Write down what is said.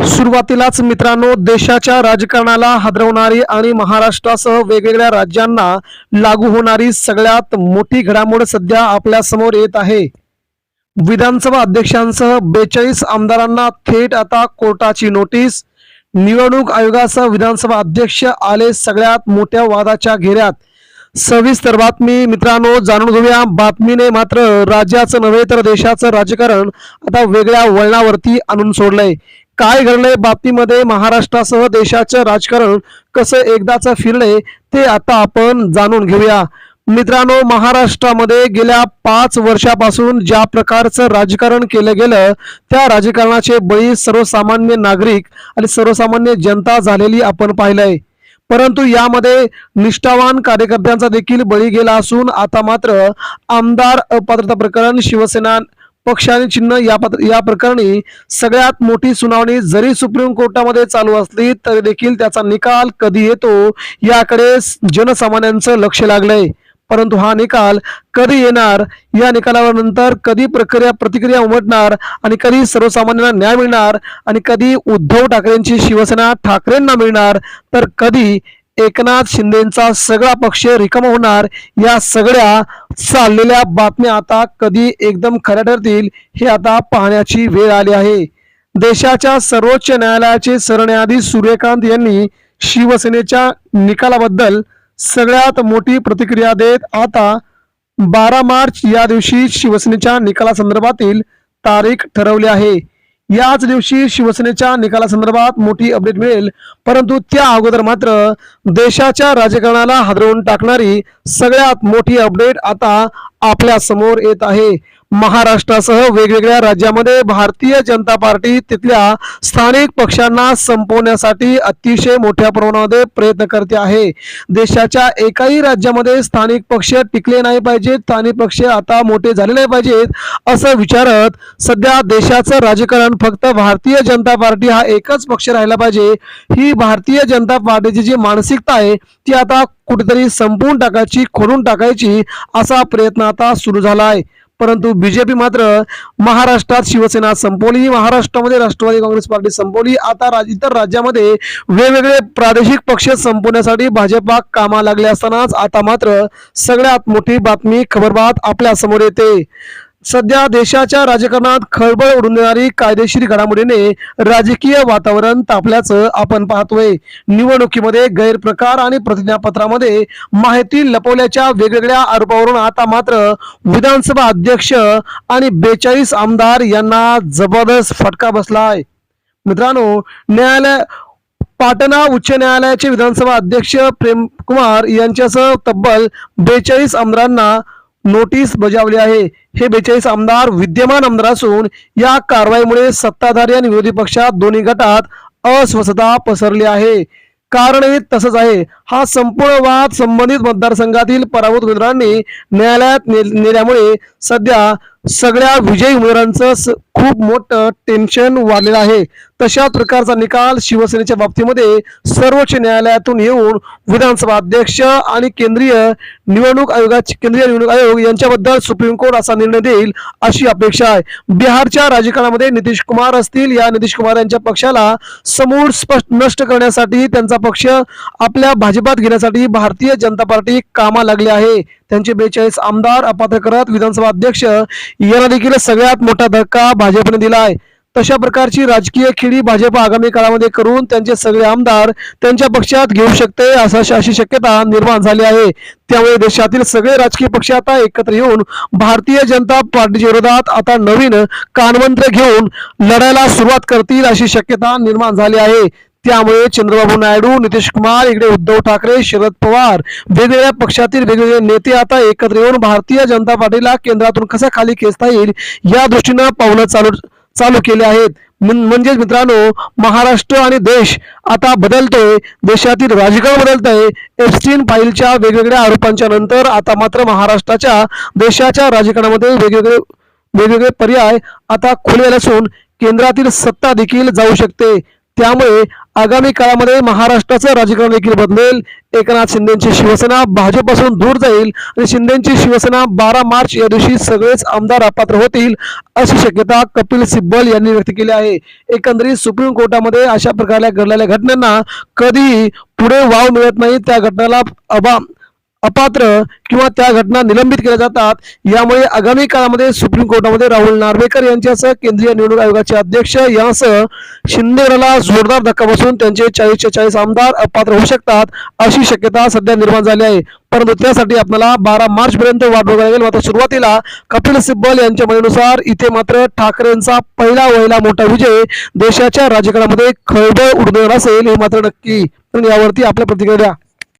सुरुवातीलाच मित्रांनो, देशाच्या राजकारणाला हादरवणारी आणि महाराष्ट्रासह वेगवेगळ्या राज्यांना लागू होणारी सगळ्यात मोठी घडामोड सध्या आपल्या समोर येत आहे। विधानसभा अध्यक्षांसह 42 आमदारांना थेट आता कोर्टाची नोटीस। निवडणूक आयोगासह विधानसभा अध्यक्ष आले सगळ्यात मोठ्या वादाच्या घेऱ्यात। सविस्तर बातमी मित्रांनो जाणून घेऊया। बातमीने मात्र राज्याचं नव्हे तर देशाचं राजकारण आता वेगळ्या वळणावरती आणून सोडलंय। काय घडलंय बातमीमध्ये, महाराष्ट्रासह देशाचं राजकारण कसं एकदाच फिरलंय ते आता आपण जाणून घेऊया। मित्रांनो, महाराष्ट्रामध्ये गेल्या 5 वर्षापासून ज्या प्रकारचं राजकारण केलं गेलं त्या राजकारणाचे बळी सर्वसामान्य नागरिक आणि सर्वसामान्य जनता झालेली आपण पाहिलंय। परंतु यामध्ये निष्ठावान कार्यकर्त्यांचा देखील बळी गेला असून आता मात्र आमदार अपात्रता प्रकरण, शिवसेना पक्ष आणि चिन्ह या प्रकरणी सगळ्यात मोठी सुनावणी जरी सुप्रीम कोर्टामध्ये चालू असली तरी देखील त्याचा निकाल कधी येतो याकडे जनसामान्यांचं लक्ष लागलंय। परंतु हा निकाल कधी येणार, या निकालानंतर कधी प्रतिक्रिया उमटणार आणि कधी सर्वसामान्यांना न्याय मिळणार आणि कधी उद्धव ठाकरेंची शिवसेना ठाकरेंना मिळणार तर कधी एकनाथ शिंदेचा सगळा पक्ष रिकामा होणार, या सगळ्या चाललेल्या बातम्या आता कधी एकदम खऱ्या ठरतील हे आता पाहण्याची वेळ आली आहे। देशाच्या सर्वोच्च न्यायालयाचे सरन्यायाधीश सूर्यकांत यांनी शिवसेनेच्या निकालाबद्दल सगळ्यात मोठी प्रतिक्रिया देत आता 12 मार्च या दिवशी शिवसेनेच्या निकालासंदर्भातील तारीख ठरवली आहे। याच दिवशी शिवसेनेच्या निकालासंदर्भात मोठी अपडेट मिळेल, परंतु त्या अगोदर मात्र देशाच्या राजकारणाला हादरवून टाकणारी सगळ्यात मोठी अपडेट आता आपल्या समोर येत आहे। महाराष्ट्रासह वेगवेगळ्या राज्यामध्ये भारतीय जनता पार्टी तिथल्या स्थानिक पक्षांना संपवण्यासाठी अतिशय मोठ्या प्रमाणामध्ये प्रयत्न करते आहे। देशाच्या एकाही राज्यामध्ये स्थानिक पक्ष टिकले नाही पाहिजेत, स्थानिक पक्ष आता मोठे झाले नाही पाहिजेत असं विचारत सध्या देशाचं राजकारण फक्त भारतीय जनता पार्टी हा एकच पक्ष राहिला पाहिजे, ही भारतीय जनता पार्टीची जी मानसिकता आहे ती आता कुठेतरी संपवून टाकायची, खोडून टाकायची असा प्रयत्न आता सुरू झाला आहे। परंतु बीजेपी मात्र महाराष्ट्रात शिवसेना संपवली, महाराष्ट्रामध्ये राष्ट्रवादी काँग्रेस पार्टी संपवली, आता इतर राज्यामध्ये वेगवेगळे प्रादेशिक पक्ष संपवण्यासाठी भाजपा कामा लागले असतानाच आता मात्र सगळ्यात मोठी बातमी खबरबात आपल्या समोर येते। सध्या देशाच्या राजकारणात खळबळ उडून देणारी कायदेशीर घडामोडीने राजकीय वातावरण तापल्याचं आपण पाहतोय। निवडणुकीमध्ये गैरप्रकार आणि प्रतिज्ञापत्रामध्ये माहिती लपवल्याच्या वेगवेगळ्या आरोपावरून आता मात्र विधानसभा अध्यक्ष आणि 42 आमदार यांना जबरदस्त फटका बसलाय। मित्रांनो, पाटणा उच्च न्यायालयाचे विधानसभा अध्यक्ष प्रेम कुमार यांच्यासह तब्बल 42 आमदारांना नोटीस बजावली आहे। हे 42 आमदार विद्यमान आमदार असून या कारवाईमुळे सत्ताधारी आणि विरोधी पक्षात दोन्ही गटात अस्वस्थता पसरली आहे। कारणही तसंच आहे। हा संपूर्ण वाद संबंधित मतदारसंघातील पराभूत उमेदवारांनी न्यायालयात नेल्यामुळे सध्या सगळ्या विजयी उमेदवारांचं खूप मोठं टेन्शन वाढलेलं आहे। तशा प्रकारचा निकाल शिवसेनेच्या बाबतीमध्ये सर्वोच्च न्यायालयातून येऊन विधानसभा अध्यक्ष आणि केंद्रीय निवडणूक आयोग यांच्याबद्दल सुप्रीम कोर्ट असा निर्णय देईल अशी अपेक्षा आहे। बिहारच्या राजकारणामध्ये नितीश कुमार असतील, या नितीश कुमार यांच्या पक्षाला समूळ नष्ट करण्यासाठी, त्यांचा पक्ष आपल्या भाजपात घेण्यासाठी भारतीय जनता पार्टी कामा लागली आहे। त्यांचे 42 आमदार अपात्र करत विधानसभा अध्यक्ष यांना देखील सगळ्यात मोठा धक्का भाजपने दिला आहे। तशा प्रकारची राजकीय खेळी भाजप आगामी काळामध्ये करून त्यांचे सगळे आमदार त्यांच्या पक्षात घेऊ शकते अशी शक्यता निर्माण झाली आहे। त्यामुळे देशातील सगळे राजकीय पक्ष आता एकत्र येऊन भारतीय जनता पार्टीच्या विरोधात आता नवीन कानमंत्र घेऊन लढायला सुरुवात करतील अशी शक्यता निर्माण झाली आहे। त्यामुळे चंद्रबाबू नायडू, नितीश कुमार, इकडे उद्धव ठाकरे, शरद पवार, वेगवेगळ्या पक्षातील वेगवेगळे नेते आता एकत्र येऊन भारतीय जनता पार्टीला केंद्रातून कसा खाली खेचता येईल या दृष्टीने पावलं चालू केले आहेत। म्हणजेच मित्रांनो, महाराष्ट्र आणि देश आता बदलतोय, देशातील राजकारण बदलतंय। एप्स्टीन फाईलच्या वेगवेगळ्या आरोपांच्या नंतर आता मात्र महाराष्ट्राच्या देशाच्या राजकारणामध्ये वेगवेगळे पर्याय आता खुले असून केंद्रातील सत्ता देखील जाऊ शकते। त्यामुळे आगामी काळामध्ये महाराष्ट्राचं राजकारण देखील बदलेल. एकनाथ शिंदेची शिवसेना भाजपपासून दूर जाईल आणि शिंदेची शिवसेना 12 मार्च या दिवशी सगळेच आमदार अपात्र होतील अशी शक्यता कपिल सिब्बल यांनी व्यक्त केली आहे. एकंदरीत सुप्रीम कोर्टामध्ये अशा प्रकारे घडलेल्या घटनांना कधीही पुढे वाव मिळत नाही. त्या घटनेला अपात्र किंवा त्या घटना निलंबित केल्या जातात. यामुळे आगामी काळामध्ये सुप्रीम कोर्टामध्ये राहुल नार्वेकर यांच्यासह केंद्रीय निवडणूक आयोगाचे अध्यक्ष यांसह शिंदे गटाला जोरदार धक्का बसून त्यांचे 40च्या 40 आमदार अपात्र होऊ शकतात अशी शक्यता सध्या निर्माण झाली आहे. परंतु त्यासाठी आपल्याला 12 मार्च पर्यंत वाट बघावी लागेल. मात्र सुरुवातीला कपिल सिब्बल यांच्या म्हणण्यानुसार इथे मात्र ठाकरेंचा पहिला मोठा विजय देशाच्या राजकारणामध्ये खळबळ उडवणार असेल हे मात्र नक्की. यावरती आपल्या प्रतिक्रिया द्या.